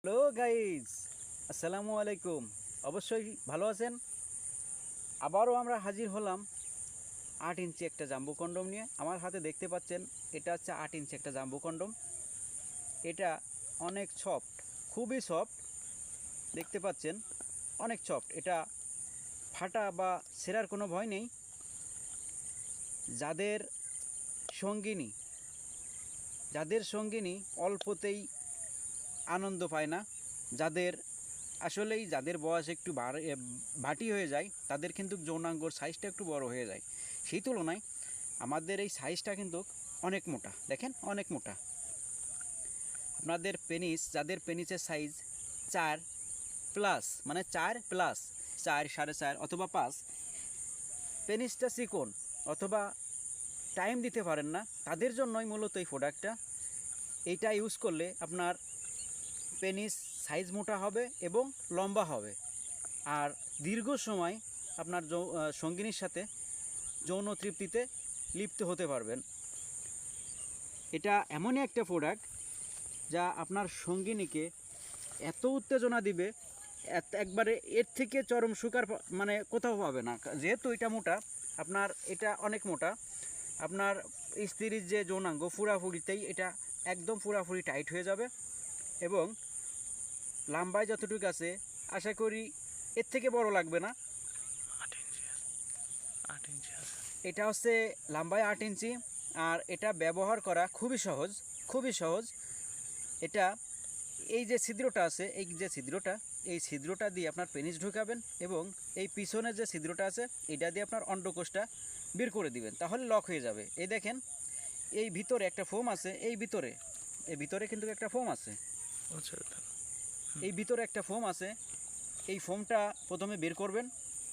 Hello guys, আসসালামু আলাইকুম। অবশ্যই ভালো আছেন। আবারও আমরা হাজির হলাম 8 ইঞ্চি একটা জাম্বো কন্ডম নিয়ে। আমার হাতে দেখতে পাচ্ছেন, এটা হচ্ছে 8 ইঞ্চি একটা জাম্বো কন্ডম। এটা অনেক সফট, খুবই সফট। দেখতে পাচ্ছেন অনেক সফট। এটা ফাটা বা ছেঁড়ার কোনো ভয় নেই। যাদের সঙ্গিনী অল্পতেই আনন্দ পায় না, যাদের বয়স একটু ভাটি হয়ে যায়, তাদের কিন্তু যৌনাঙ্গর সাইজটা একটু বড় হয়ে যায়। সেই তুলনায় আমাদের এই সাইজটা কিন্তু অনেক মোটা। দেখেন, অনেক মোটা। আপনাদের যাদের পেনিসের সাইজ 4+, মানে 4+, 4, 4.5 অথবা 5, পেনিসটা চিকন অথবা টাইম দিতে পারেন না, তাদের জন্যই মূলত এই প্রোডাক্টটা। এইটা ইউজ করলে আপনার পেনিস সাইজ মোটা হবে এবং লম্বা হবে, আর দীর্ঘ সময় আপনার সঙ্গিনীর সাথে যৌন তৃপ্তিতে লিপ্ত হতে পারবেন। এটা এমনই একটা প্রোডাক্ট যা আপনার সঙ্গিনীকে এত উত্তেজনা দিবে, একবারে এর থেকে চরম সুকার মানে কোথাও পাবে না। যেহেতু এটা মোটা, আপনার এটা অনেক মোটা, আপনার স্ত্রীর যে যৌনাঙ্গ পুরাপুরিতেই এটা একদম পুরাপুরি টাইট হয়ে যাবে। এবং লম্বায় যতটুকু আছে, আশা করি এর থেকে বড় লাগবে না। 8 ইঞ্চি আছে। এটা হচ্ছে লম্বায় 8 ইঞ্চি, আর এটা ব্যবহার করা খুবই সহজ। এটা এই যে ছিদ্রটা আছে, এই ছিদ্রটা দিয়ে আপনার পেনিস ঢুকাবেন এবং এই পিছনের যে ছিদ্রটা আছে, এটা দিয়ে আপনার অন্ডকোষটা বের করে দিবেন, তাহলে লক হয়ে যাবে। এই দেখেন, এই ভিতরে একটা ফোম আছে, এই ভিতরে কিন্তু একটা ফোম আছে, এই ভিতরে একটা ফোম আছে। এই ফোমটা প্রথমে বের করবেন।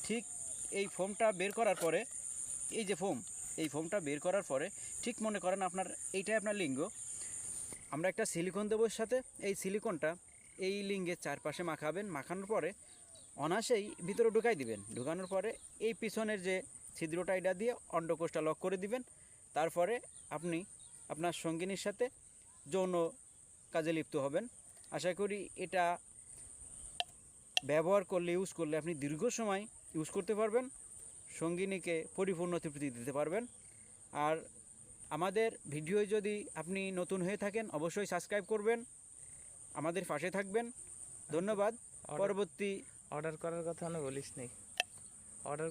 ঠিক এই ফোমটা বের করার পরে, এই ফোমটা বের করার পরে ঠিক মনে করেন এইটাই আপনার লিঙ্গ। আমরা একটা সিলিকন দেবো এর সাথে। এই সিলিকনটা এই লিঙ্গের চারপাশে মাখাবেন। মাখানোর পরে অনায়াসেই ভিতরে ঢুকাই দিবেন। ঢুকানোর পরে এই পিছনের যে ছিদ্রটা, এটা দিয়ে অন্ডকোষটা লক করে দিবেন। তারপরে আপনি আপনার সঙ্গিনীর সাথে যৌন কাজে লিপ্ত হবেন। আশা করি এটা ইউজ করলে আপনি দীর্ঘ সময় ইউজ করতে পারবেন, সঙ্গিনীকে পরিপূর্ণ তৃপ্তি দিতে পারবেন। আর আমাদের ভিডিও যদি আপনি নতুন হয়ে থাকেন, অবশ্যই সাবস্ক্রাইব করবেন, আমাদের পাশে থাকবেন। ধন্যবাদ। পরবর্তী অর্ডার করার কথা আমি বলিস নি। অর্ডার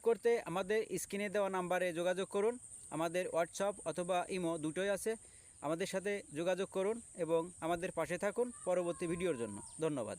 করতে আমাদের স্ক্রিনে দেওয়া নাম্বারে যোগাযোগ করুন। আমাদের হোয়াটসঅ্যাপ অথবা ইমো দুটোই আছে। আমাদের সাথে যোগাযোগ করুন এবং আমাদের পাশে থাকুন পরবর্তী ভিডিওর জন্য। ধন্যবাদ।